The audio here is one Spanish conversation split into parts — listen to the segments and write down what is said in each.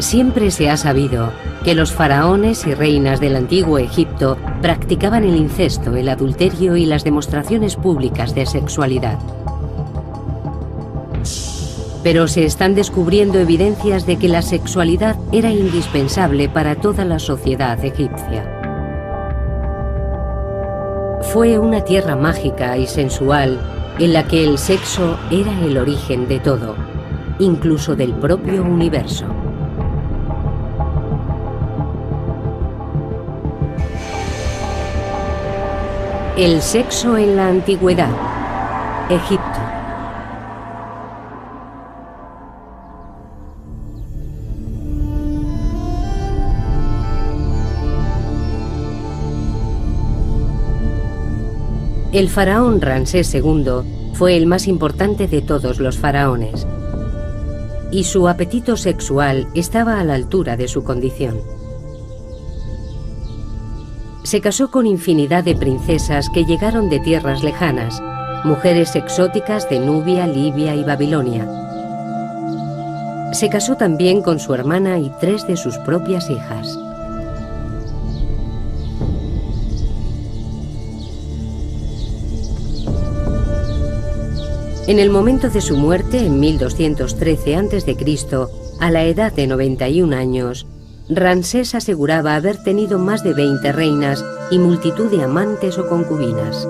Siempre se ha sabido que los faraones y reinas del antiguo Egipto practicaban el incesto, el adulterio y las demostraciones públicas de sexualidad. Pero se están descubriendo evidencias de que la sexualidad era indispensable para toda la sociedad egipcia. Fue una tierra mágica y sensual en la que el sexo era el origen de todo, incluso del propio universo. El sexo en la antigüedad. Egipto. El faraón Ramsés II fue el más importante de todos los faraones, y su apetito sexual estaba a la altura de su condición. Se casó con infinidad de princesas que llegaron de tierras lejanas, mujeres exóticas de Nubia, Libia y Babilonia. Se casó también con su hermana y 3 de sus propias hijas. En el momento de su muerte, en 1213 a.C., a la edad de 91 años, Ramsés aseguraba haber tenido más de 20 reinas y multitud de amantes o concubinas.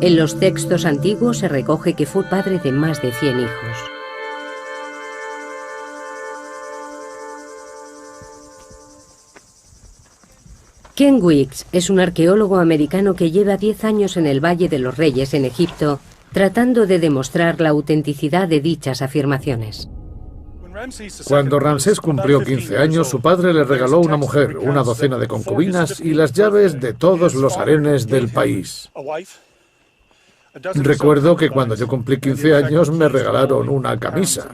En los textos antiguos se recoge que fue padre de más de 100 hijos. Ken Weeks es un arqueólogo americano que lleva 10 años en el Valle de los Reyes en Egipto, tratando de demostrar la autenticidad de dichas afirmaciones. Cuando Ramsés cumplió 15 años, su padre le regaló una mujer, una docena de concubinas y las llaves de todos los harenes del país. Recuerdo que cuando yo cumplí 15 años me regalaron una camisa.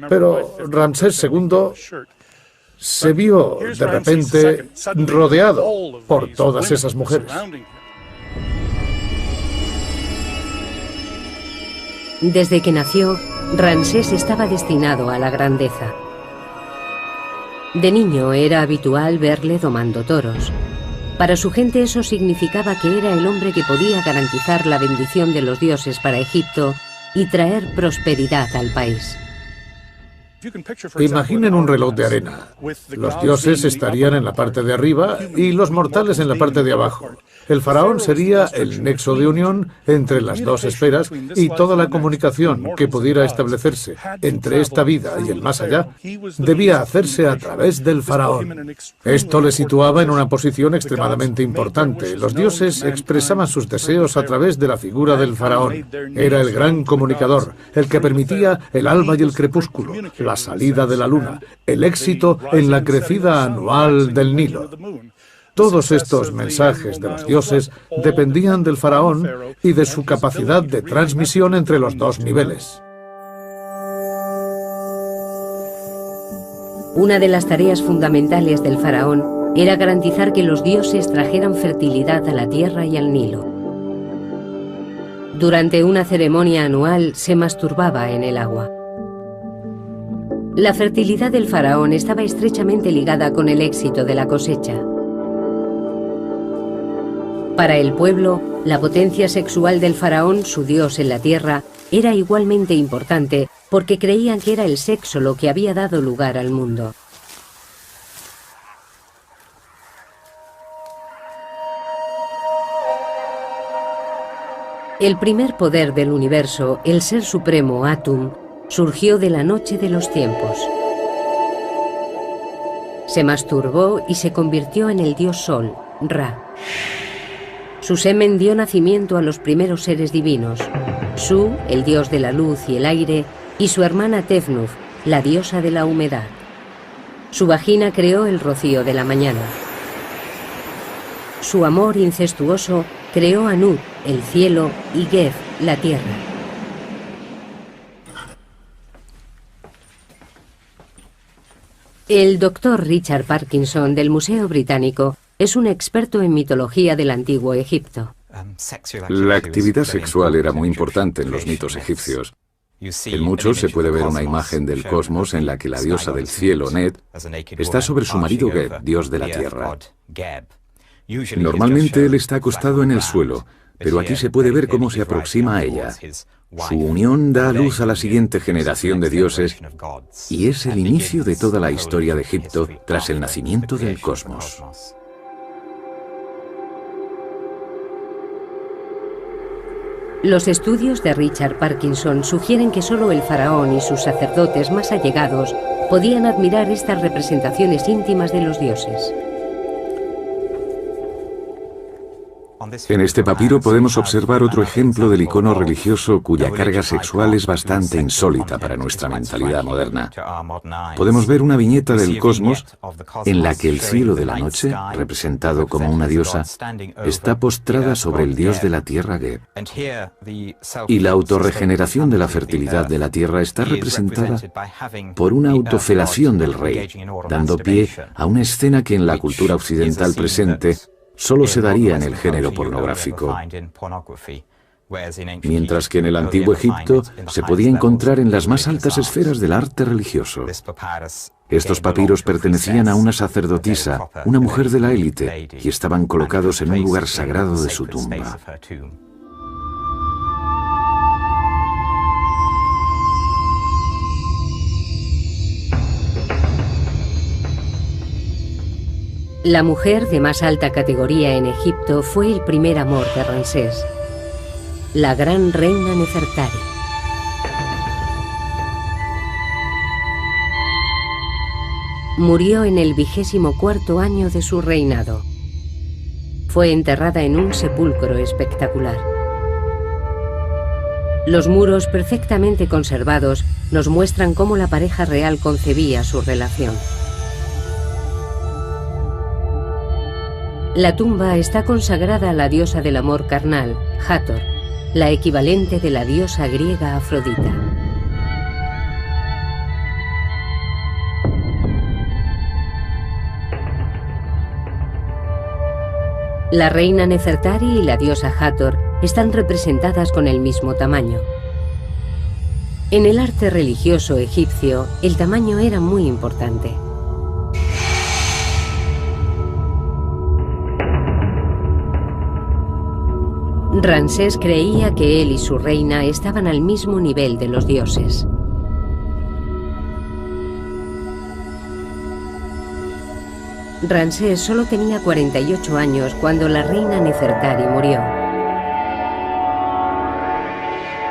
Pero Ramsés II se vio de repente rodeado por todas esas mujeres. Desde que nació, Ramsés estaba destinado a la grandeza. De niño era habitual verle domando toros. Para su gente eso significaba que era el hombre que podía garantizar la bendición de los dioses para Egipto y traer prosperidad al país. Imaginen un reloj de arena. Los dioses estarían en la parte de arriba y los mortales en la parte de abajo. El faraón sería el nexo de unión entre las dos esferas y toda la comunicación que pudiera establecerse entre esta vida y el más allá debía hacerse a través del faraón. Esto le situaba en una posición extremadamente importante. Los dioses expresaban sus deseos a través de la figura del faraón. Era el gran comunicador, el que permitía el alba y el crepúsculo, la salida de la luna, el éxito en la crecida anual del Nilo. Todos estos mensajes de los dioses dependían del faraón y de su capacidad de transmisión entre los dos niveles. Una de las tareas fundamentales del faraón era garantizar que los dioses trajeran fertilidad a la tierra y al Nilo. Durante una ceremonia anual se masturbaba en el agua. La fertilidad del faraón estaba estrechamente ligada con el éxito de la cosecha. Para el pueblo, la potencia sexual del faraón, su dios en la tierra, era igualmente importante porque creían que era el sexo lo que había dado lugar al mundo. El primer poder del universo, el ser supremo Atum, surgió de la noche de los tiempos. Se masturbó y se convirtió en el dios Sol, Ra. Su semen dio nacimiento a los primeros seres divinos, Su, el dios de la luz y el aire, y su hermana Tefnut, la diosa de la humedad. Su vagina creó el rocío de la mañana. Su amor incestuoso creó a Nut, el cielo, y Geb, la tierra. El doctor Richard Parkinson del Museo Británico es un experto en mitología del antiguo Egipto. La actividad sexual era muy importante en los mitos egipcios. En muchos se puede ver una imagen del cosmos en la que la diosa del cielo, Net, está sobre su marido Geb, dios de la tierra. Normalmente él está acostado en el suelo, pero aquí se puede ver cómo se aproxima a ella. Su unión da luz a la siguiente generación de dioses y es el inicio de toda la historia de Egipto tras el nacimiento del cosmos. Los estudios de Richard Parkinson sugieren que solo el faraón y sus sacerdotes más allegados podían admirar estas representaciones íntimas de los dioses. En este papiro podemos observar otro ejemplo del icono religioso cuya carga sexual es bastante insólita para nuestra mentalidad moderna. Podemos ver una viñeta del cosmos en la que el cielo de la noche, representado como una diosa, está postrada sobre el dios de la tierra Geb. Y la autorregeneración de la fertilidad de la tierra está representada por una autofelación del rey, dando pie a una escena que en la cultura occidental presente solo se daría en el género pornográfico, mientras que en el antiguo Egipto se podía encontrar en las más altas esferas del arte religioso. Estos papiros pertenecían a una sacerdotisa, una mujer de la élite, y estaban colocados en un lugar sagrado de su tumba. La mujer de más alta categoría en Egipto fue el primer amor de Ramsés, la gran reina Nefertari. Murió en el 24º año de su reinado. Fue enterrada en un sepulcro espectacular. Los muros perfectamente conservados nos muestran cómo la pareja real concebía su relación. La tumba está consagrada a la diosa del amor carnal, Hathor, la equivalente de la diosa griega Afrodita. La reina Nefertari y la diosa Hathor están representadas con el mismo tamaño. En el arte religioso egipcio, el tamaño era muy importante. Ramsés creía que él y su reina estaban al mismo nivel de los dioses. Ramsés solo tenía 48 años cuando la reina Nefertari murió.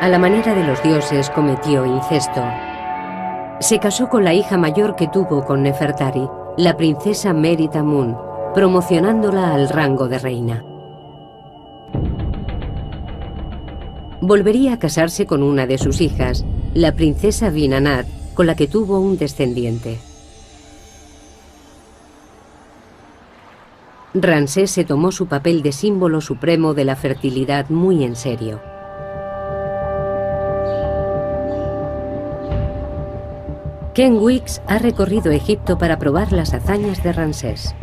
A la manera de los dioses cometió incesto. Se casó con la hija mayor que tuvo con Nefertari, la princesa Meri-Tamun, promocionándola al rango de reina. Volvería a casarse con una de sus hijas, la princesa Binanat, con la que tuvo un descendiente. Ramsés se tomó su papel de símbolo supremo de la fertilidad muy en serio. Ken Weeks ha recorrido Egipto para probar las hazañas de Ramsés.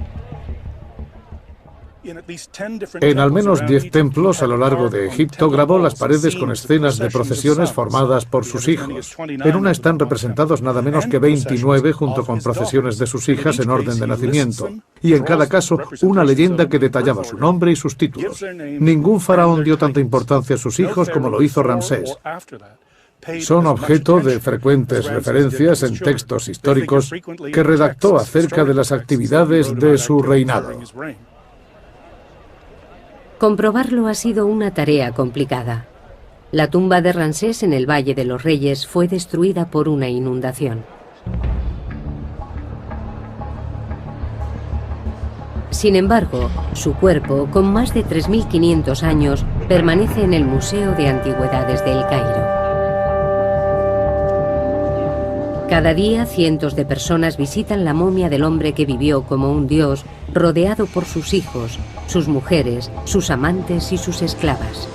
En al menos 10 templos a lo largo de Egipto grabó las paredes con escenas de procesiones formadas por sus hijos. En una están representados nada menos que 29 junto con procesiones de sus hijas en orden de nacimiento. Y en cada caso una leyenda que detallaba su nombre y sus títulos. Ningún faraón dio tanta importancia a sus hijos como lo hizo Ramsés. Son objeto de frecuentes referencias en textos históricos que redactó acerca de las actividades de su reinado. Comprobarlo ha sido una tarea complicada. La tumba de Ramsés en el Valle de los Reyes fue destruida por una inundación. Sin embargo, su cuerpo, con más de 3.500 años, permanece en el Museo de Antigüedades de El Cairo. Cada día, cientos de personas visitan la momia del hombre que vivió como un dios, rodeado por sus hijos, sus mujeres, sus amantes y sus esclavas.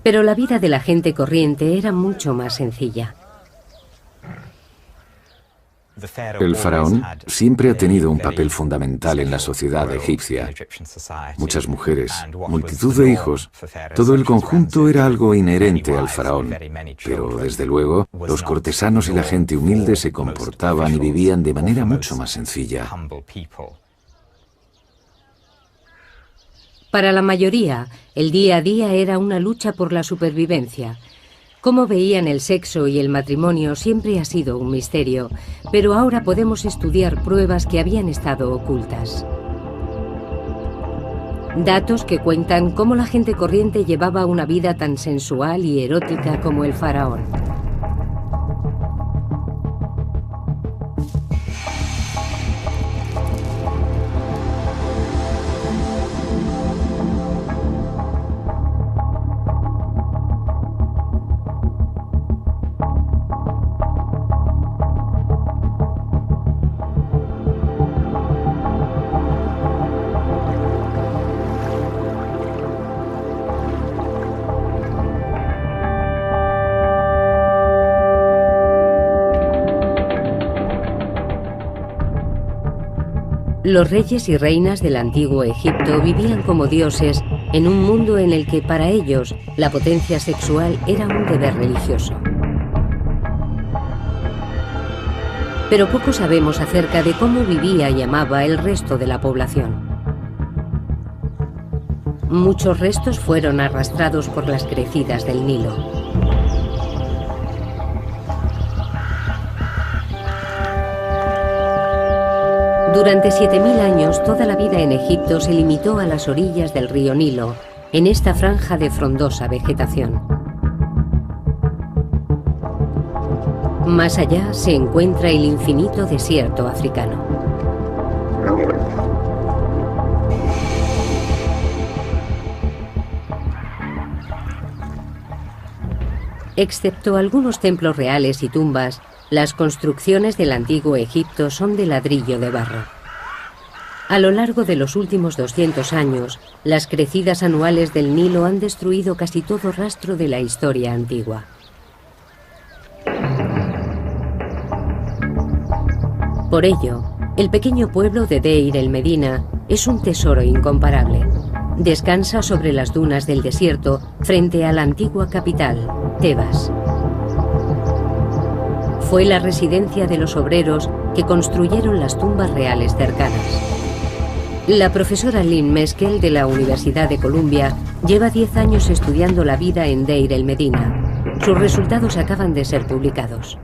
Pero la vida de la gente corriente era mucho más sencilla. El faraón siempre ha tenido un papel fundamental en la sociedad egipcia. Muchas mujeres, multitud de hijos, todo el conjunto era algo inherente al faraón. Pero, desde luego, los cortesanos y la gente humilde se comportaban y vivían de manera mucho más sencilla. Para la mayoría, el día a día era una lucha por la supervivencia. Cómo veían el sexo y el matrimonio siempre ha sido un misterio, pero ahora podemos estudiar pruebas que habían estado ocultas. Datos que cuentan cómo la gente corriente llevaba una vida tan sensual y erótica como el faraón. Los reyes y reinas del antiguo Egipto vivían como dioses en un mundo en el que para ellos la potencia sexual era un deber religioso. Pero poco sabemos acerca de cómo vivía y amaba el resto de la población. Muchos restos fueron arrastrados por las crecidas del Nilo. Durante 7000 años, toda la vida en Egipto se limitó a las orillas del río Nilo, en esta franja de frondosa vegetación. Más allá se encuentra el infinito desierto africano. Excepto algunos templos reales y tumbas, las construcciones del antiguo Egipto son de ladrillo de barro. A lo largo de los últimos 200 años, las crecidas anuales del Nilo han destruido casi todo rastro de la historia antigua. Por ello, el pequeño pueblo de Deir el Medina es un tesoro incomparable. Descansa sobre las dunas del desierto frente a la antigua capital, Tebas. Fue la residencia de los obreros que construyeron las tumbas reales cercanas. La profesora Lynn Meskel de la Universidad de Columbia lleva 10 años estudiando la vida en Deir el Medina. Sus resultados acaban de ser publicados.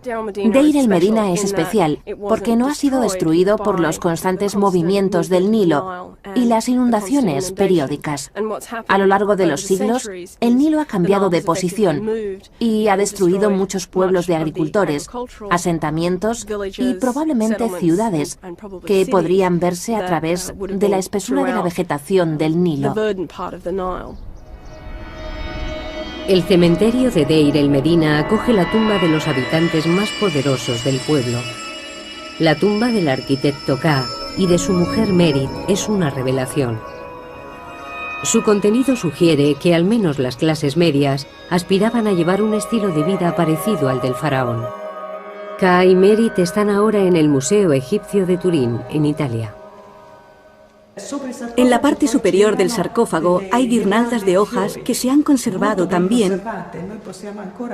Deir el Medina es especial porque no ha sido destruido por los constantes movimientos del Nilo y las inundaciones periódicas. A lo largo de los siglos, el Nilo ha cambiado de posición y ha destruido muchos pueblos de agricultores, asentamientos y probablemente ciudades que podrían verse a través de la espesura de la vegetación del Nilo. El cementerio de Deir el Medina acoge la tumba de los habitantes más poderosos del pueblo. La tumba del arquitecto Ka y de su mujer Merit es una revelación. Su contenido sugiere que al menos las clases medias aspiraban a llevar un estilo de vida parecido al del faraón. Ka y Merit están ahora en el Museo Egipcio de Turín, en Italia. En la parte superior del sarcófago hay guirnaldas de hojas que se han conservado tan bien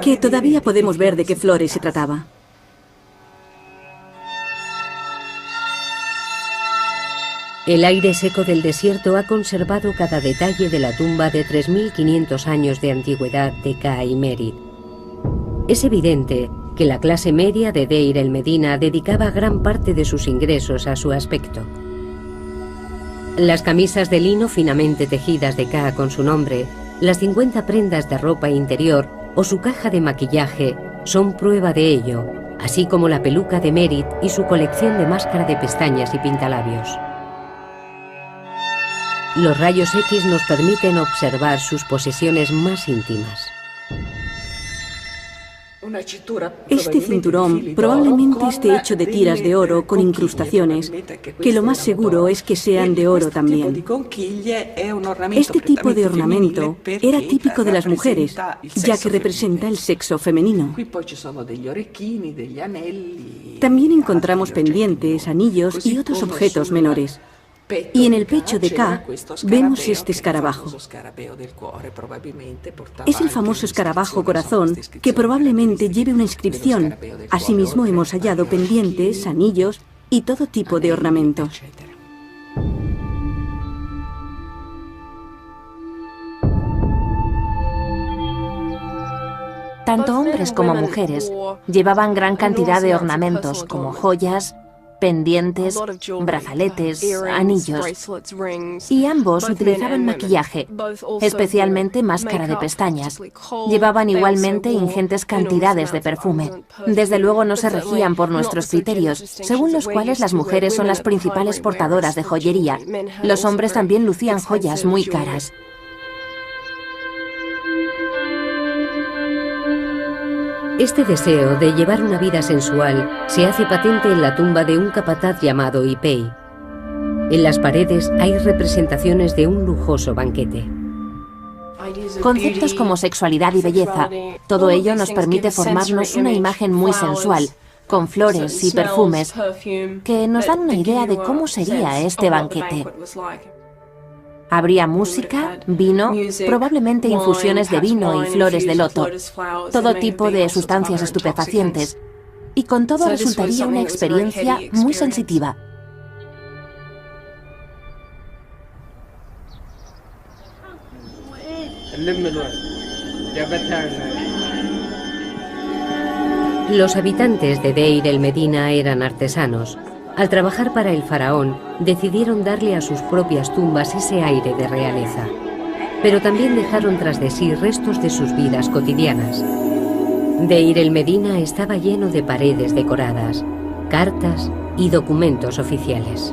que todavía podemos ver de qué flores se trataba. El aire seco del desierto ha conservado cada detalle de la tumba de 3500 años de antigüedad de Ka y Merit. Es evidente que la clase media de Deir el Medina dedicaba gran parte de sus ingresos a su aspecto. Las camisas de lino finamente tejidas de Ka con su nombre, las 50 prendas de ropa interior o su caja de maquillaje son prueba de ello, así como la peluca de Merit y su colección de máscara de pestañas y pintalabios. Los rayos X nos permiten observar sus posesiones más íntimas. Este cinturón probablemente esté hecho de tiras de oro con incrustaciones, que lo más seguro es que sean de oro también. Este tipo de ornamento era típico de las mujeres, ya que representa el sexo femenino. También encontramos pendientes, anillos y otros objetos menores. Y en el pecho de K vemos este escarabajo. Es el famoso escarabajo corazón que probablemente lleve una inscripción. Asimismo hemos hallado pendientes, anillos y todo tipo de ornamentos. Tanto hombres como mujeres llevaban gran cantidad de ornamentos como joyas, pendientes, brazaletes, anillos. Y ambos utilizaban maquillaje, especialmente máscara de pestañas. Llevaban igualmente ingentes cantidades de perfume. Desde luego no se regían por nuestros criterios, según los cuales las mujeres son las principales portadoras de joyería. Los hombres también lucían joyas muy caras. Este deseo de llevar una vida sensual se hace patente en la tumba de un capataz llamado Ipei. En las paredes hay representaciones de un lujoso banquete. Conceptos como sexualidad y belleza, todo ello nos permite formarnos una imagen muy sensual, con flores y perfumes, que nos dan una idea de cómo sería este banquete. Habría música, vino, probablemente infusiones de vino y flores de loto, todo tipo de sustancias estupefacientes, y con todo resultaría una experiencia muy sensitiva. Los habitantes de Deir el Medina eran artesanos. Al trabajar para el faraón, decidieron darle a sus propias tumbas ese aire de realeza. Pero también dejaron tras de sí restos de sus vidas cotidianas. Deir el Medina estaba lleno de paredes decoradas, cartas y documentos oficiales.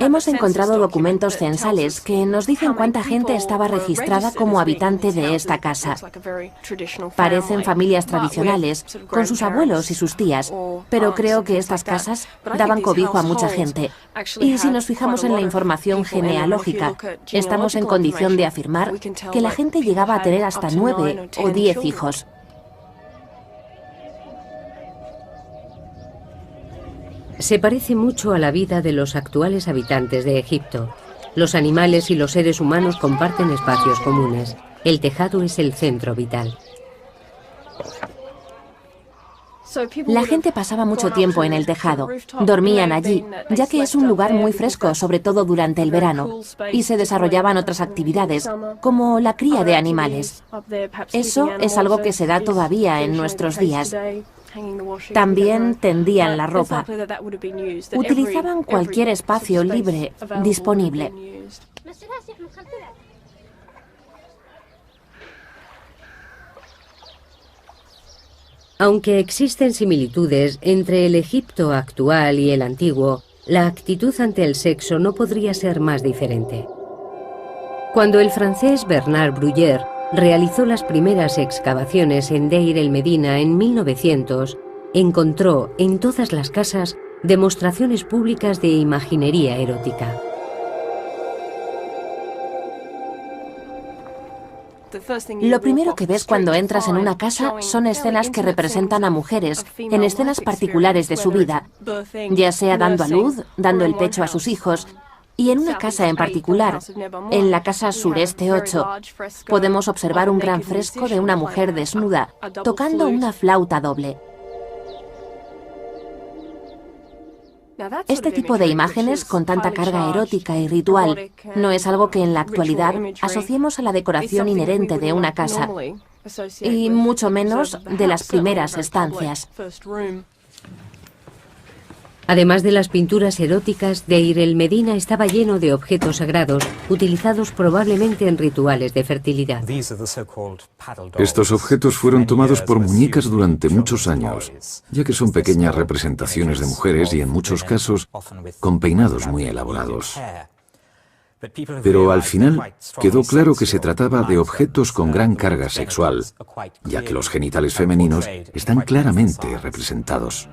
Hemos encontrado documentos censales que nos dicen cuánta gente estaba registrada como habitante de esta casa. Parecen familias tradicionales, con sus abuelos y sus tías, pero creo que estas casas daban cobijo a mucha gente. Y si nos fijamos en la información genealógica, estamos en condición de afirmar que la gente llegaba a tener hasta 9 o 10 hijos. Se parece mucho a la vida de los actuales habitantes de Egipto. Los animales y los seres humanos comparten espacios comunes. El tejado es el centro vital. La gente pasaba mucho tiempo en el tejado. Dormían allí, ya que es un lugar muy fresco, sobre todo durante el verano, y se desarrollaban otras actividades, como la cría de animales. Eso es algo que se da todavía en nuestros días. También tendían la ropa. Utilizaban cualquier espacio libre disponible. Aunque existen similitudes entre el Egipto actual y el antiguo, la actitud ante el sexo no podría ser más diferente. Cuando el francés Bernard Bruyère realizó las primeras excavaciones en Deir el Medina en 1900, encontró en todas las casas demostraciones públicas de imaginería erótica. Lo primero que ves cuando entras en una casa son escenas que representan a mujeres en escenas particulares de su vida, ya sea dando a luz, dando el pecho a sus hijos. Y en una casa en particular, en la casa Sureste 8, podemos observar un gran fresco de una mujer desnuda, tocando una flauta doble. Este tipo de imágenes con tanta carga erótica y ritual no es algo que en la actualidad asociemos a la decoración inherente de una casa, y mucho menos de las primeras estancias. Además de las pinturas eróticas, Deir el Medina estaba lleno de objetos sagrados, utilizados probablemente en rituales de fertilidad. Estos objetos fueron tomados por muñecas durante muchos años, ya que son pequeñas representaciones de mujeres y en muchos casos con peinados muy elaborados. Pero al final quedó claro que se trataba de objetos con gran carga sexual, ya que los genitales femeninos están claramente representados.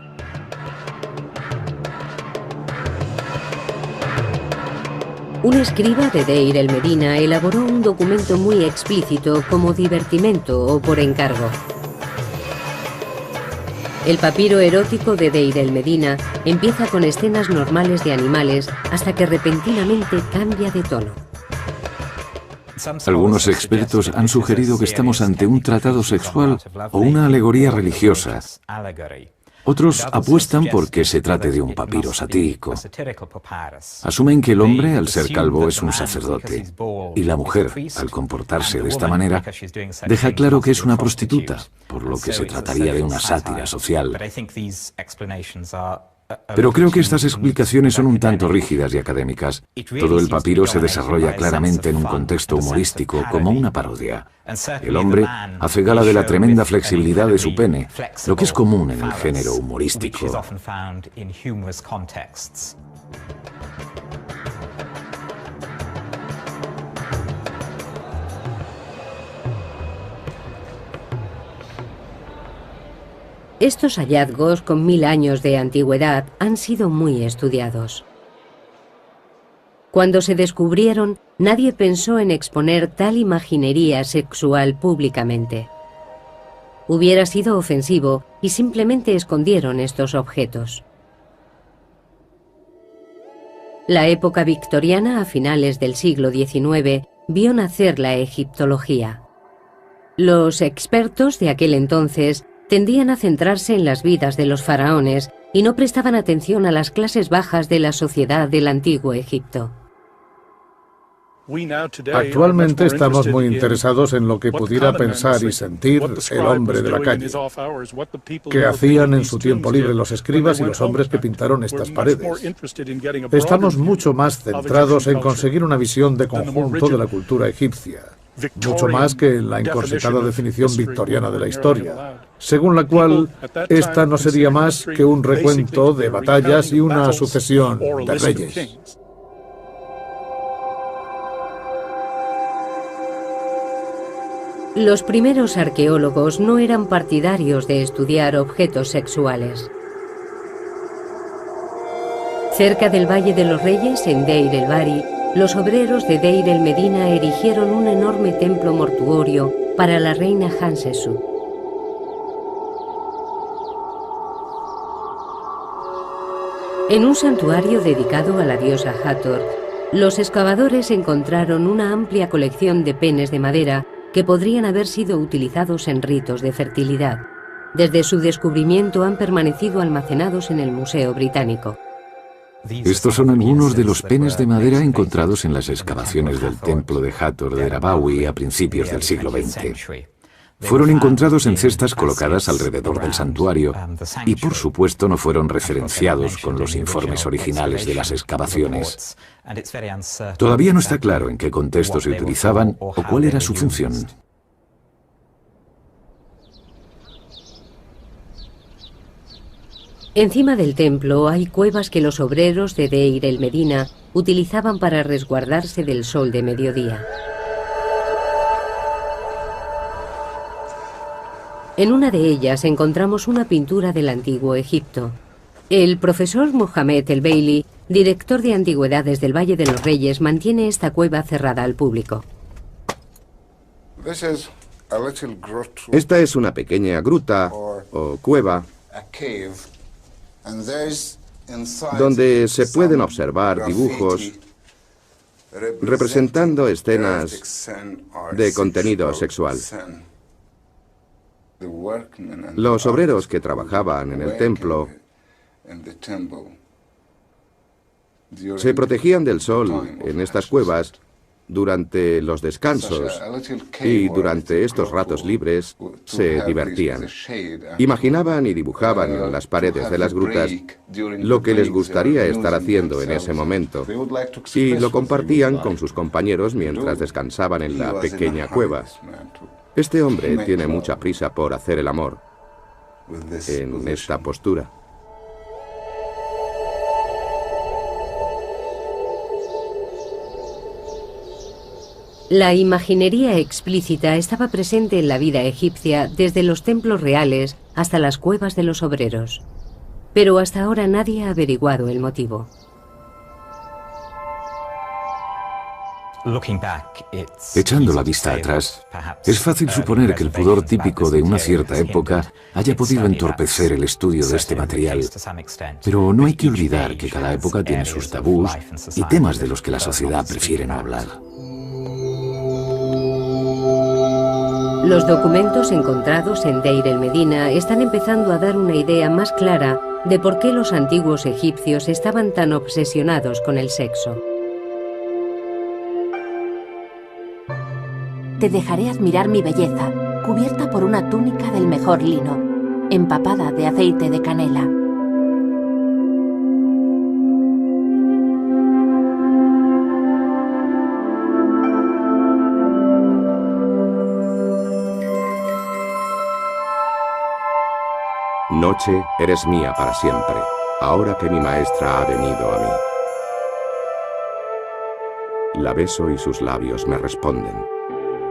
Un escriba de Deir el Medina elaboró un documento muy explícito como divertimento o por encargo. El papiro erótico de Deir el Medina empieza con escenas normales de animales hasta que repentinamente cambia de tono. Algunos expertos han sugerido que estamos ante un tratado sexual o una alegoría religiosa. Otros apuestan por que se trate de un papiro satírico. Asumen que el hombre, al ser calvo, es un sacerdote, y la mujer, al comportarse de esta manera, deja claro que es una prostituta, por lo que se trataría de una sátira social. Pero creo que estas explicaciones son un tanto rígidas y académicas. Todo el papiro se desarrolla claramente en un contexto humorístico, como una parodia. El hombre hace gala de la tremenda flexibilidad de su pene, lo que es común en el género humorístico. Estos hallazgos, con 1000 años de antigüedad, han sido muy estudiados. Cuando se descubrieron, nadie pensó en exponer tal imaginería sexual públicamente. Hubiera sido ofensivo y simplemente escondieron estos objetos. La época victoriana, a finales del siglo XIX, vio nacer la egiptología. Los expertos de aquel entonces tendían a centrarse en las vidas de los faraones y no prestaban atención a las clases bajas de la sociedad del antiguo Egipto. Actualmente estamos muy interesados en lo que pudiera pensar y sentir el hombre de la calle, qué hacían en su tiempo libre los escribas y los hombres que pintaron estas paredes. Estamos mucho más centrados en conseguir una visión de conjunto de la cultura egipcia, mucho más que en la encorsetada definición victoriana de la historia, según la cual esta no sería más que un recuento de batallas y una sucesión de reyes. Los primeros arqueólogos no eran partidarios de estudiar objetos sexuales. Cerca del Valle de los Reyes, en Deir el-Bahari, los obreros de Deir el Medina erigieron un enorme templo mortuorio para la reina Hatshepsut. En un santuario dedicado a la diosa Hathor, los excavadores encontraron una amplia colección de penes de madera que podrían haber sido utilizados en ritos de fertilidad. Desde su descubrimiento han permanecido almacenados en el Museo Británico. Estos son algunos de los penes de madera encontrados en las excavaciones del templo de Hathor de Rabawi a principios del siglo XX. Fueron encontrados en cestas colocadas alrededor del santuario y, por supuesto, no fueron referenciados con los informes originales de las excavaciones. Todavía no está claro en qué contexto se utilizaban o cuál era su función. Encima del templo hay cuevas que los obreros de Deir el Medina utilizaban para resguardarse del sol de mediodía. En una de ellas encontramos una pintura del antiguo Egipto. El profesor Mohamed el-Bailey, director de antigüedades del Valle de los Reyes, mantiene esta cueva cerrada al público. Esta es una pequeña gruta o cueva donde se pueden observar dibujos representando escenas de contenido sexual. Los obreros que trabajaban en el templo se protegían del sol en estas cuevas durante los descansos y durante estos ratos libres se divertían. Imaginaban y dibujaban en las paredes de las grutas lo que les gustaría estar haciendo en ese momento y lo compartían con sus compañeros mientras descansaban en la pequeña cueva. Este hombre tiene mucha prisa por hacer el amor en esta postura. La imaginería explícita estaba presente en la vida egipcia desde los templos reales hasta las cuevas de los obreros. Pero hasta ahora nadie ha averiguado el motivo. Echando la vista atrás, es fácil suponer que el pudor típico de una cierta época haya podido entorpecer el estudio de este material. Pero no hay que olvidar que cada época tiene sus tabús y temas de los que la sociedad prefiere no hablar. Los documentos encontrados en Deir el-Medina están empezando a dar una idea más clara de por qué los antiguos egipcios estaban tan obsesionados con el sexo. Te dejaré admirar mi belleza, cubierta por una túnica del mejor lino, empapada de aceite de canela. Noche, eres mía para siempre, ahora que mi maestra ha venido a mí. La beso y sus labios me responden.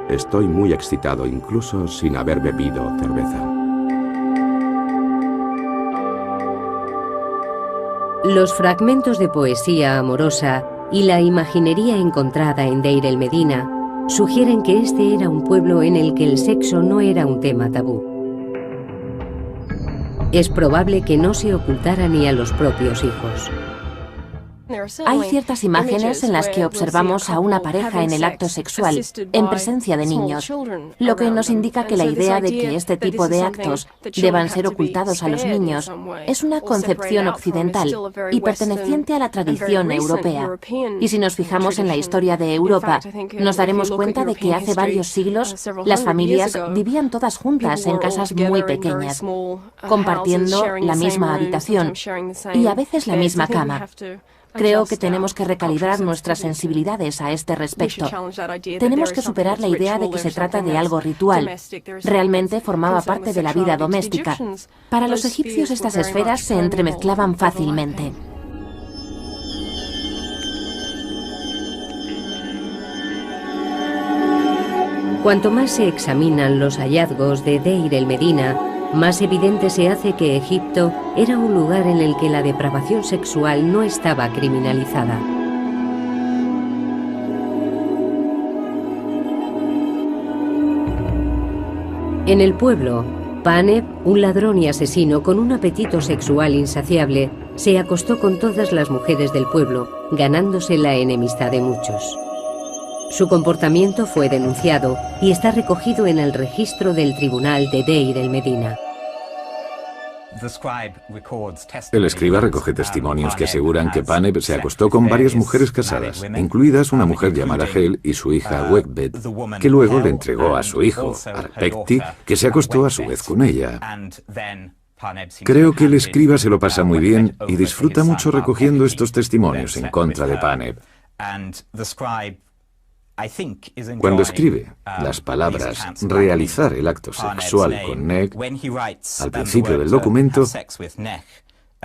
Estoy muy excitado, incluso sin haber bebido cerveza. Los fragmentos de poesía amorosa y la imaginería encontrada en Deir el-Medina sugieren que este era un pueblo en el que el sexo no era un tema tabú. Es probable que no se ocultara ni a los propios hijos. Hay ciertas imágenes en las que observamos a una pareja en el acto sexual, en presencia de niños, lo que nos indica que la idea de que este tipo de actos deban ser ocultados a los niños es una concepción occidental y perteneciente a la tradición europea. Y si nos fijamos en la historia de Europa, nos daremos cuenta de que hace varios siglos las familias vivían todas juntas en casas muy pequeñas, compartiendo la misma habitación y a veces la misma cama. Creo que tenemos que recalibrar nuestras sensibilidades a este respecto. Tenemos que superar la idea de que se trata de algo ritual. Realmente formaba parte de la vida doméstica. Para los egipcios estas esferas se entremezclaban fácilmente. Cuanto más se examinan los hallazgos de Deir el-Medina, más evidente se hace que Egipto era un lugar en el que la depravación sexual no estaba criminalizada. En el pueblo, Paneb, un ladrón y asesino con un apetito sexual insaciable, se acostó con todas las mujeres del pueblo, ganándose la enemistad de muchos. Su comportamiento fue denunciado y está recogido en el registro del tribunal de Deir el-Medina. El escriba recoge testimonios que aseguran que Paneb se acostó con varias mujeres casadas, incluidas una mujer llamada Hel y su hija Wegbet, que luego le entregó a su hijo, Arpekti, que se acostó a su vez con ella. Creo que el escriba se lo pasa muy bien y disfruta mucho recogiendo estos testimonios en contra de Paneb. Cuando escribe las palabras realizar el acto sexual con Neg, al principio del documento,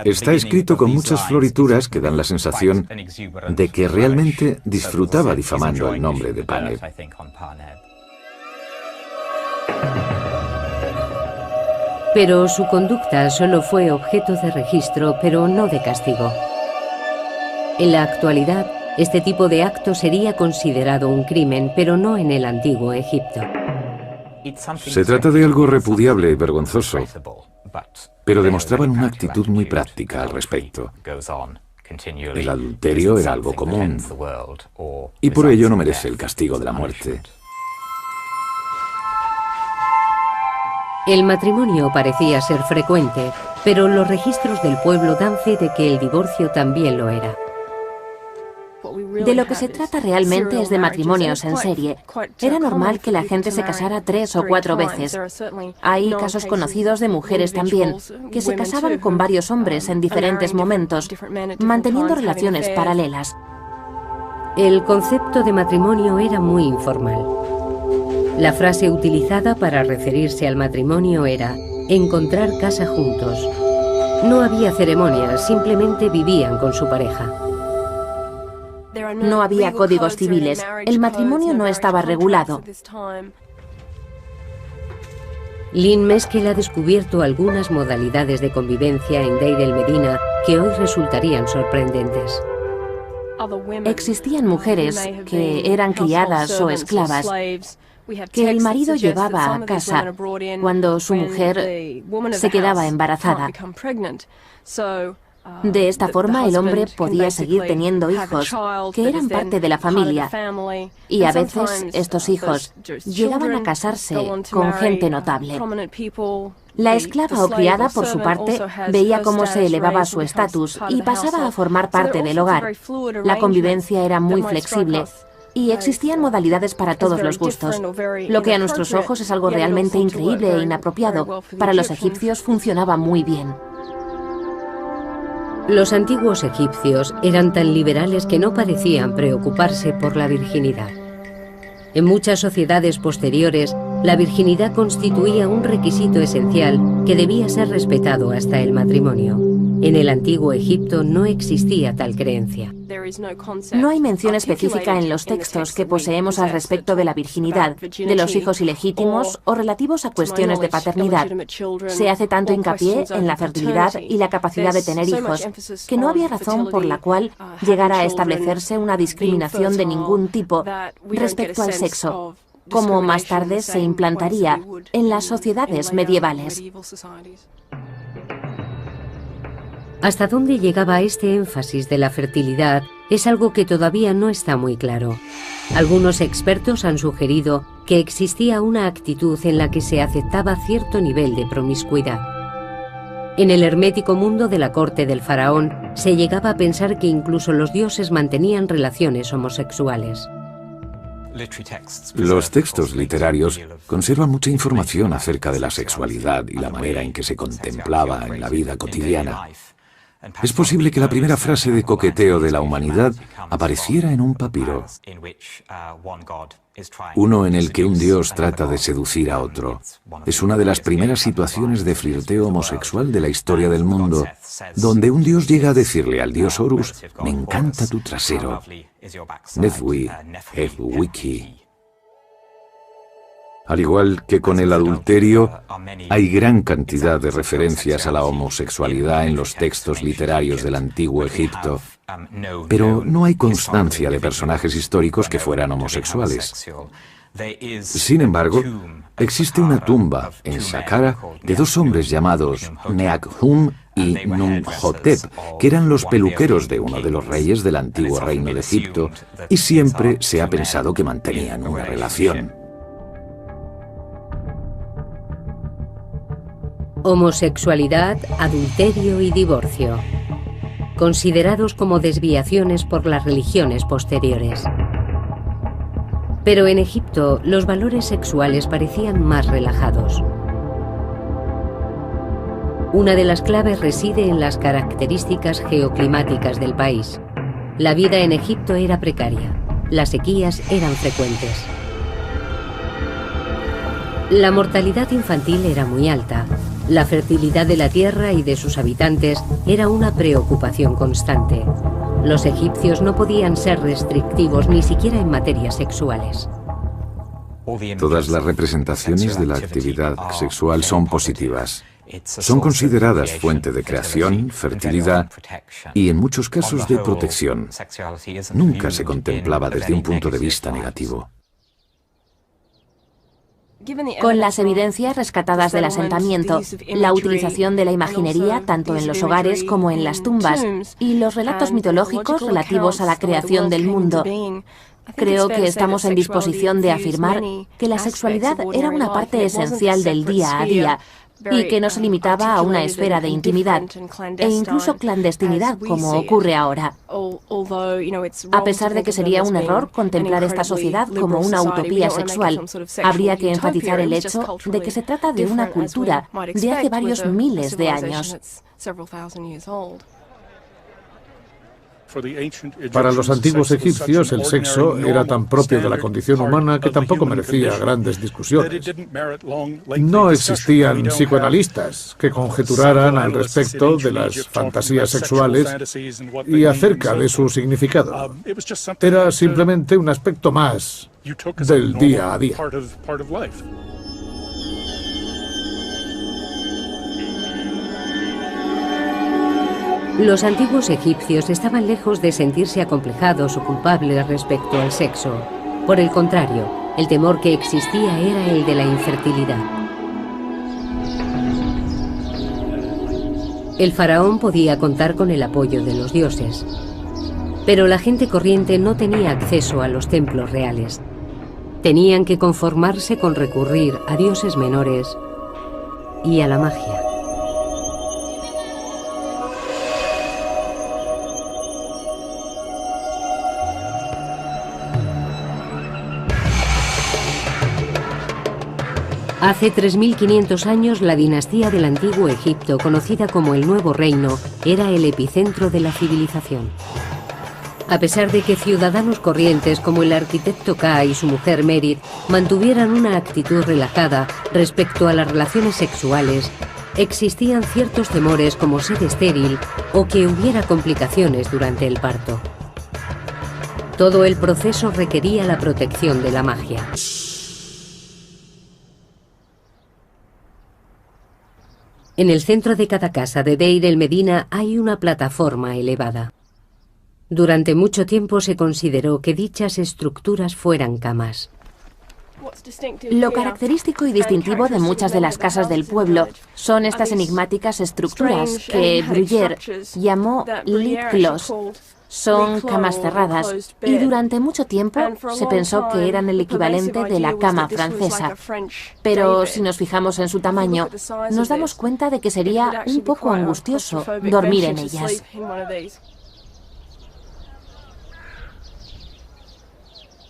está escrito con muchas florituras que dan la sensación de que realmente disfrutaba difamando el nombre de Paneb. Pero su conducta solo fue objeto de registro, pero no de castigo. En la actualidad, este tipo de acto sería considerado un crimen, pero no en el antiguo Egipto. Se trata de algo repudiable y vergonzoso, pero demostraban una actitud muy práctica al respecto. El adulterio era algo común, y por ello no merece el castigo de la muerte. El matrimonio parecía ser frecuente, pero los registros del pueblo dan fe de que el divorcio también lo era. De lo que se trata realmente es de matrimonios en serie. Era normal que la gente se casara 3 o 4 veces. Hay casos conocidos de mujeres también, que se casaban con varios hombres en diferentes momentos, manteniendo relaciones paralelas. El concepto de matrimonio era muy informal. La frase utilizada para referirse al matrimonio era encontrar casa juntos. No había ceremonias, simplemente vivían con su pareja. No había códigos civiles, el matrimonio no estaba regulado. Lynn Meskel ha descubierto algunas modalidades de convivencia en Deir el-Medina que hoy resultarían sorprendentes. Existían mujeres que eran criadas o esclavas, que el marido llevaba a casa cuando su mujer se quedaba embarazada. De esta forma, el hombre podía seguir teniendo hijos que eran parte de la familia, y a veces estos hijos llegaban a casarse con gente notable. La esclava o criada, por su parte, veía cómo se elevaba su estatus y pasaba a formar parte del hogar. La convivencia era muy flexible y existían modalidades para todos los gustos. Lo que a nuestros ojos es algo realmente increíble e inapropiado, para los egipcios funcionaba muy bien. Los antiguos egipcios eran tan liberales que no parecían preocuparse por la virginidad. En muchas sociedades posteriores, la virginidad constituía un requisito esencial que debía ser respetado hasta el matrimonio. En el antiguo Egipto no existía tal creencia. No hay mención específica en los textos que poseemos al respecto de la virginidad, de los hijos ilegítimos o relativos a cuestiones de paternidad. Se hace tanto hincapié en la fertilidad y la capacidad de tener hijos, que no había razón por la cual llegara a establecerse una discriminación de ningún tipo respecto al sexo, como más tarde se implantaría en las sociedades medievales. Hasta dónde llegaba este énfasis de la fertilidad es algo que todavía no está muy claro. Algunos expertos han sugerido que existía una actitud en la que se aceptaba cierto nivel de promiscuidad. En el hermético mundo de la corte del faraón se llegaba a pensar que incluso los dioses mantenían relaciones homosexuales. Los textos literarios conservan mucha información acerca de la sexualidad y la manera en que se contemplaba en la vida cotidiana. Es posible que la primera frase de coqueteo de la humanidad apareciera en un papiro, uno en el que un dios trata de seducir a otro. Es una de las primeras situaciones de flirteo homosexual de la historia del mundo, donde un dios llega a decirle al dios Horus: «Me encanta tu trasero». Nephwi, Wiki. Al igual que con el adulterio, hay gran cantidad de referencias a la homosexualidad en los textos literarios del antiguo Egipto, pero no hay constancia de personajes históricos que fueran homosexuales. Sin embargo, existe una tumba en Saqqara de dos hombres llamados Neakhum y Numhotep, que eran los peluqueros de uno de los reyes del antiguo reino de Egipto, y siempre se ha pensado que mantenían una relación. Homosexualidad, adulterio y divorcio, considerados como desviaciones por las religiones posteriores. Pero en Egipto los valores sexuales parecían más relajados. Una de las claves reside en las características geoclimáticas del país. La vida en Egipto era precaria, las sequías eran frecuentes. La mortalidad infantil era muy alta. La fertilidad de la tierra y de sus habitantes era una preocupación constante. Los egipcios no podían ser restrictivos ni siquiera en materias sexuales. Todas las representaciones de la actividad sexual son positivas. Son consideradas fuente de creación, fertilidad y, en muchos casos, de protección. Nunca se contemplaba desde un punto de vista negativo. Con las evidencias rescatadas del asentamiento, la utilización de la imaginería tanto en los hogares como en las tumbas y los relatos mitológicos relativos a la creación del mundo, creo que estamos en disposición de afirmar que la sexualidad era una parte esencial del día a día y que no se limitaba a una esfera de intimidad e incluso clandestinidad como ocurre ahora. A pesar de que sería un error contemplar esta sociedad como una utopía sexual, habría que enfatizar el hecho de que se trata de una cultura de hace varios miles de años. Para los antiguos egipcios, el sexo era tan propio de la condición humana que tampoco merecía grandes discusiones. No existían psicoanalistas que conjeturaran al respecto de las fantasías sexuales y acerca de su significado. Era simplemente un aspecto más del día a día. Los antiguos egipcios estaban lejos de sentirse acomplejados o culpables respecto al sexo. Por el contrario, el temor que existía era el de la infertilidad. El faraón podía contar con el apoyo de los dioses, pero la gente corriente no tenía acceso a los templos reales. Tenían que conformarse con recurrir a dioses menores y a la magia. Hace 3.500 años, la dinastía del Antiguo Egipto, conocida como el Nuevo Reino, era el epicentro de la civilización. A pesar de que ciudadanos corrientes como el arquitecto Ka y su mujer Merit mantuvieran una actitud relajada respecto a las relaciones sexuales, existían ciertos temores como ser estéril o que hubiera complicaciones durante el parto. Todo el proceso requería la protección de la magia. En el centro de cada casa de Deir el-Medina hay una plataforma elevada. Durante mucho tiempo se consideró que dichas estructuras fueran camas. Lo característico y distintivo de muchas de las casas del pueblo son estas enigmáticas estructuras que Bruyère llamó lit clos. Son camas cerradas y durante mucho tiempo se pensó que eran el equivalente de la cama francesa. Pero si nos fijamos en su tamaño, nos damos cuenta de que sería un poco angustioso dormir en ellas.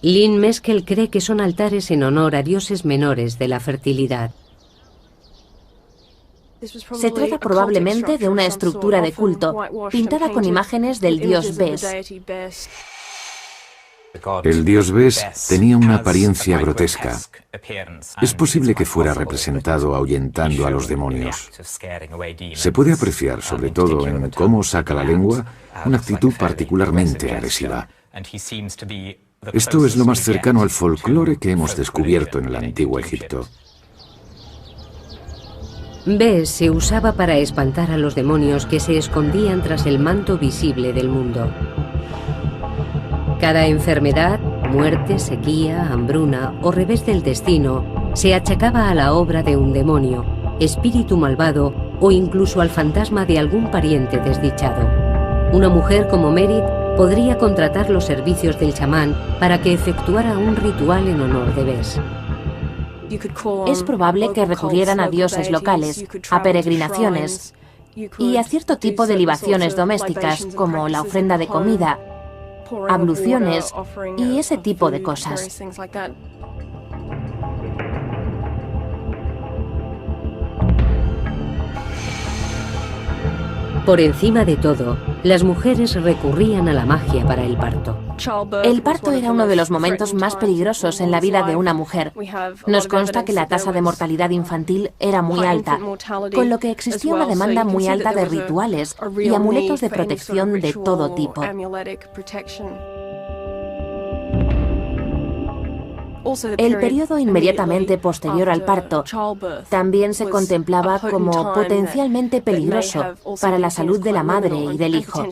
Lynn Meskel cree que son altares en honor a dioses menores de la fertilidad. Se trata probablemente de una estructura de culto, pintada con imágenes del dios Bes. El dios Bes tenía una apariencia grotesca. Es posible que fuera representado ahuyentando a los demonios. Se puede apreciar, sobre todo en cómo saca la lengua, una actitud particularmente agresiva. Esto es lo más cercano al folclore que hemos descubierto en el Antiguo Egipto. Bes se usaba para espantar a los demonios que se escondían tras el manto visible del mundo. Cada enfermedad, muerte, sequía, hambruna o revés del destino se achacaba a la obra de un demonio, espíritu malvado o incluso al fantasma de algún pariente desdichado. Una mujer como Merit podría contratar los servicios del chamán para que efectuara un ritual en honor de Bes. Es probable que recurrieran a dioses locales, a peregrinaciones y a cierto tipo de libaciones domésticas, como la ofrenda de comida, abluciones y ese tipo de cosas. Por encima de todo, las mujeres recurrían a la magia para el parto. El parto era uno de los momentos más peligrosos en la vida de una mujer. Nos consta que la tasa de mortalidad infantil era muy alta, con lo que existía una demanda muy alta de rituales y amuletos de protección de todo tipo. El periodo inmediatamente posterior al parto también se contemplaba como potencialmente peligroso para la salud de la madre y del hijo,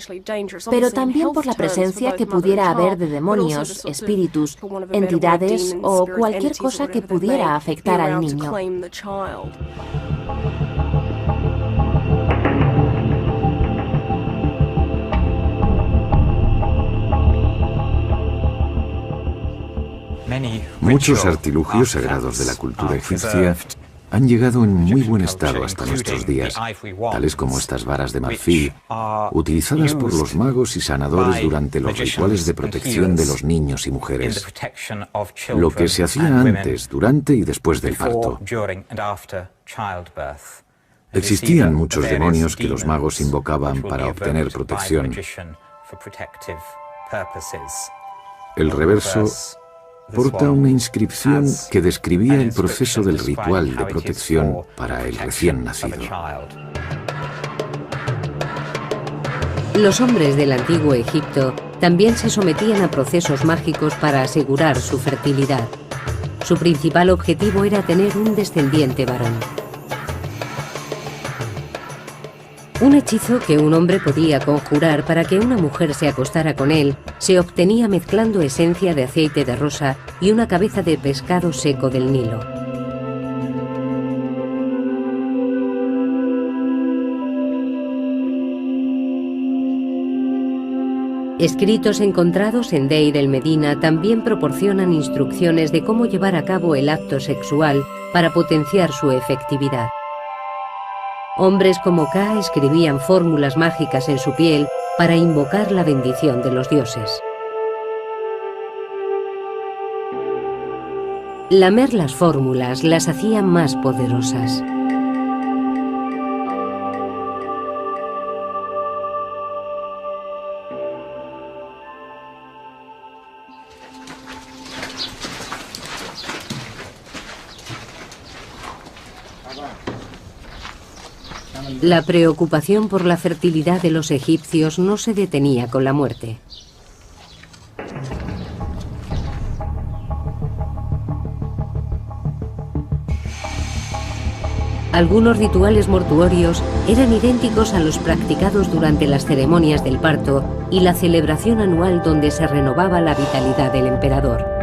pero también por la presencia que pudiera haber de demonios, espíritus, entidades o cualquier cosa que pudiera afectar al niño. Muchos artilugios sagrados de la cultura egipcia han llegado en muy buen estado hasta nuestros días, tales como estas varas de marfil, utilizadas por los magos y sanadores durante los rituales de protección de los niños y mujeres, lo que se hacía antes, durante y después del parto. Existían muchos demonios que los magos invocaban para obtener protección. El reverso porta una inscripción que describía el proceso del ritual de protección para el recién nacido. Los hombres del antiguo Egipto también se sometían a procesos mágicos para asegurar su fertilidad. Su principal objetivo era tener un descendiente varón. Un hechizo que un hombre podía conjurar para que una mujer se acostara con él se obtenía mezclando esencia de aceite de rosa y una cabeza de pescado seco del Nilo. Escritos encontrados en Deir el-Medina también proporcionan instrucciones de cómo llevar a cabo el acto sexual para potenciar su efectividad. Hombres como Ka escribían fórmulas mágicas en su piel para invocar la bendición de los dioses. Lamer las fórmulas las hacía más poderosas. La preocupación por la fertilidad de los egipcios no se detenía con la muerte. Algunos rituales mortuorios eran idénticos a los practicados durante las ceremonias del parto y la celebración anual donde se renovaba la vitalidad del emperador.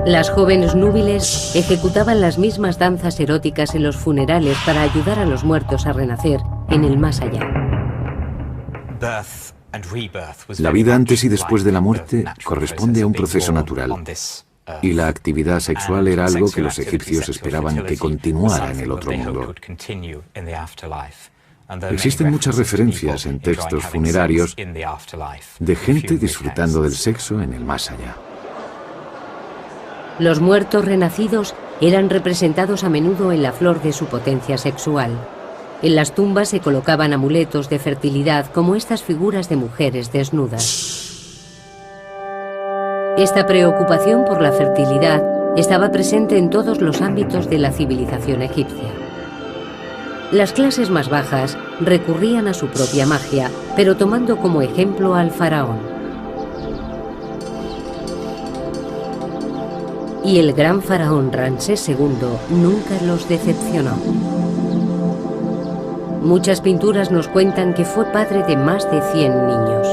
Las jóvenes núbiles ejecutaban las mismas danzas eróticas en los funerales para ayudar a los muertos a renacer en el más allá. La vida antes y después de la muerte corresponde a un proceso natural, y la actividad sexual era algo que los egipcios esperaban que continuara en el otro mundo. Existen muchas referencias en textos funerarios de gente disfrutando del sexo en el más allá. Los muertos renacidos eran representados a menudo en la flor de su potencia sexual. En las tumbas se colocaban amuletos de fertilidad como estas figuras de mujeres desnudas. Esta preocupación por la fertilidad estaba presente en todos los ámbitos de la civilización egipcia. Las clases más bajas recurrían a su propia magia, pero tomando como ejemplo al faraón. Y el gran faraón Ramsés II nunca los decepcionó. Muchas pinturas nos cuentan que fue padre de más de 100 niños.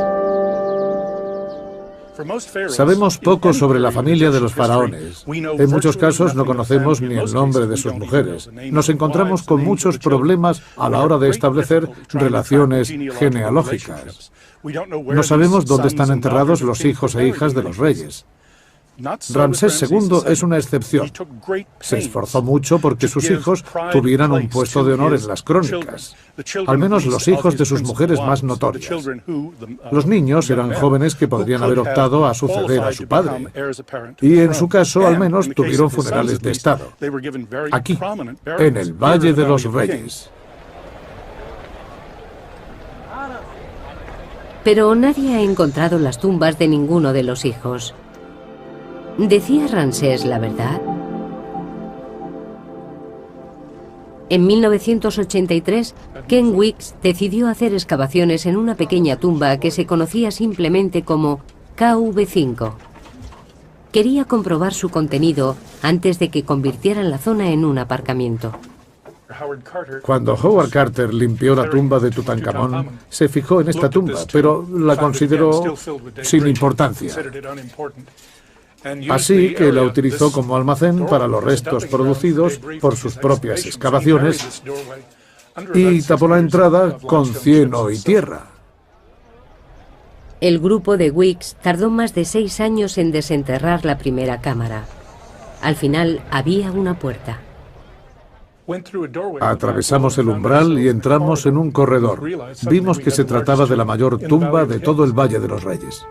Sabemos poco sobre la familia de los faraones. En muchos casos no conocemos ni el nombre de sus mujeres. Nos encontramos con muchos problemas a la hora de establecer relaciones genealógicas. No sabemos dónde están enterrados los hijos e hijas de los reyes. Ramsés II es una excepción. Se esforzó mucho porque sus hijos tuvieran un puesto de honor en las crónicas, al menos los hijos de sus mujeres más notorias. Los niños eran jóvenes que podrían haber optado a suceder a su padre, y en su caso al menos tuvieron funerales de Estado, aquí, en el Valle de los Reyes. Pero nadie ha encontrado las tumbas de ninguno de los hijos. ¿Decía Ramsés la verdad? En 1983, Ken Weeks decidió hacer excavaciones en una pequeña tumba que se conocía simplemente como KV5. Quería comprobar su contenido antes de que convirtieran la zona en un aparcamiento. Cuando Howard Carter limpió la tumba de Tutankamón, se fijó en esta tumba, pero la consideró sin importancia. Así que la utilizó como almacén para los restos producidos por sus propias excavaciones y tapó la entrada con cieno y tierra. El grupo de Weeks tardó más de 6 años en desenterrar la primera cámara. Al final había una puerta. Atravesamos el umbral y entramos en un corredor. Vimos que se trataba de la mayor tumba de todo el Valle de los Reyes.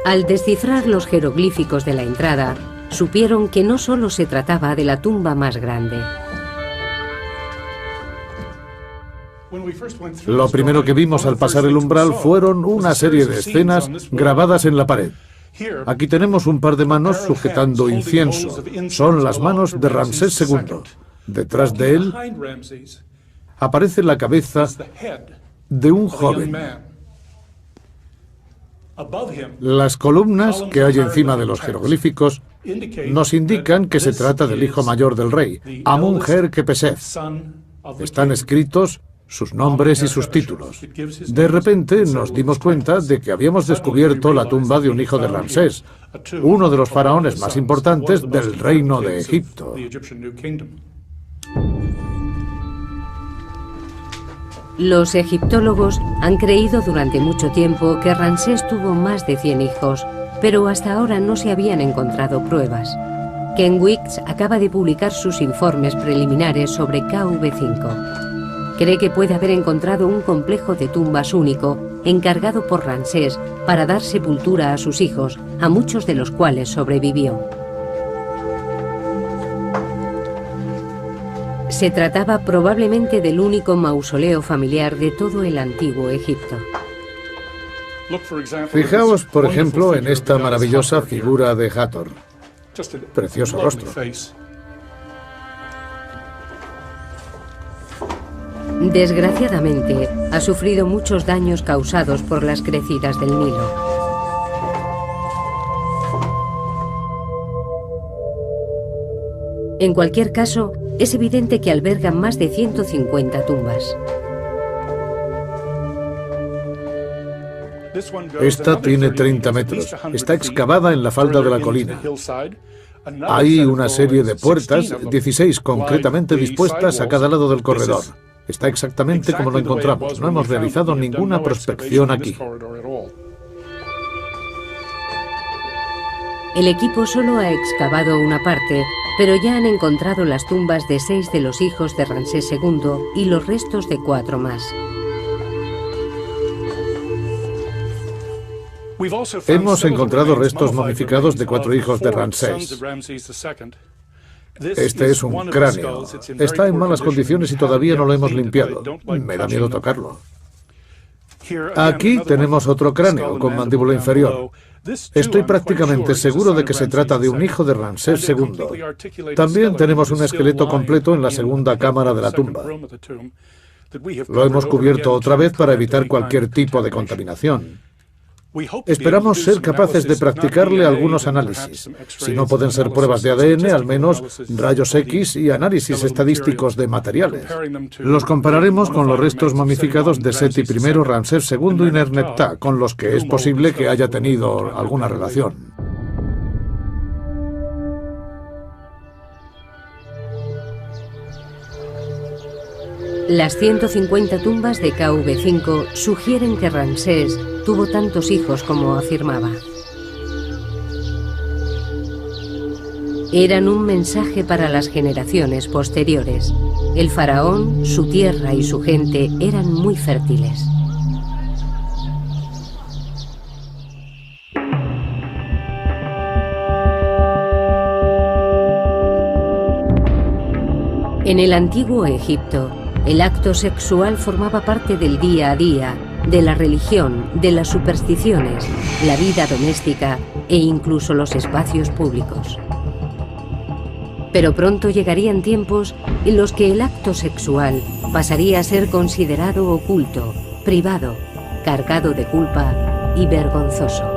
Al descifrar los jeroglíficos de la entrada, supieron que no solo se trataba de la tumba más grande. Lo primero que vimos al pasar el umbral fueron una serie de escenas grabadas en la pared. Aquí tenemos un par de manos sujetando incienso. Son las manos de Ramsés II. Detrás de él aparece la cabeza de un joven. Las columnas que hay encima de los jeroglíficos nos indican que se trata del hijo mayor del rey, Amun-Her-Kepesef. Están escritos sus nombres y sus títulos. De repente nos dimos cuenta de que habíamos descubierto la tumba de un hijo de Ramsés, uno de los faraones más importantes del reino de Egipto. Los egiptólogos han creído durante mucho tiempo que Ramsés tuvo más de 100 hijos, pero hasta ahora no se habían encontrado pruebas. Ken Weeks acaba de publicar sus informes preliminares sobre KV5. Cree que puede haber encontrado un complejo de tumbas único, encargado por Ramsés para dar sepultura a sus hijos, a muchos de los cuales sobrevivió. Se trataba probablemente del único mausoleo familiar de todo el antiguo Egipto. Fijaos, por ejemplo, en esta maravillosa figura de Hathor. Precioso rostro. Desgraciadamente, ha sufrido muchos daños causados por las crecidas del Nilo. En cualquier caso, es evidente que alberga más de 150 tumbas. Esta tiene 30 metros. Está excavada en la falda de la colina. Hay una serie de puertas, 16 concretamente dispuestas a cada lado del corredor. Está exactamente como lo encontramos. No hemos realizado ninguna prospección aquí. El equipo solo ha excavado una parte, pero ya han encontrado las tumbas de 6 de los hijos de Ramsés II y los restos de 4 más. Hemos encontrado restos momificados de 4 hijos de Ramsés. Este es un cráneo. Está en malas condiciones y todavía no lo hemos limpiado. Me da miedo tocarlo. Aquí tenemos otro cráneo con mandíbula inferior. Estoy prácticamente seguro de que se trata de un hijo de Ramsés II. También tenemos un esqueleto completo en la segunda cámara de la tumba. Lo hemos cubierto otra vez para evitar cualquier tipo de contaminación. Esperamos ser capaces de practicarle algunos análisis. Si no pueden ser pruebas de ADN, al menos rayos X y análisis estadísticos de materiales. Los compararemos con los restos momificados de Seti I, Ramsés II y Nerneptah, con los que es posible que haya tenido alguna relación. Las 150 tumbas de KV5 sugieren que Ramsés tuvo tantos hijos como afirmaba. Eran un mensaje para las generaciones posteriores. El faraón, su tierra y su gente eran muy fértiles. En el antiguo Egipto, el acto sexual formaba parte del día a día, de la religión, de las supersticiones, la vida doméstica e incluso los espacios públicos. Pero pronto llegarían tiempos en los que el acto sexual pasaría a ser considerado oculto, privado, cargado de culpa y vergonzoso.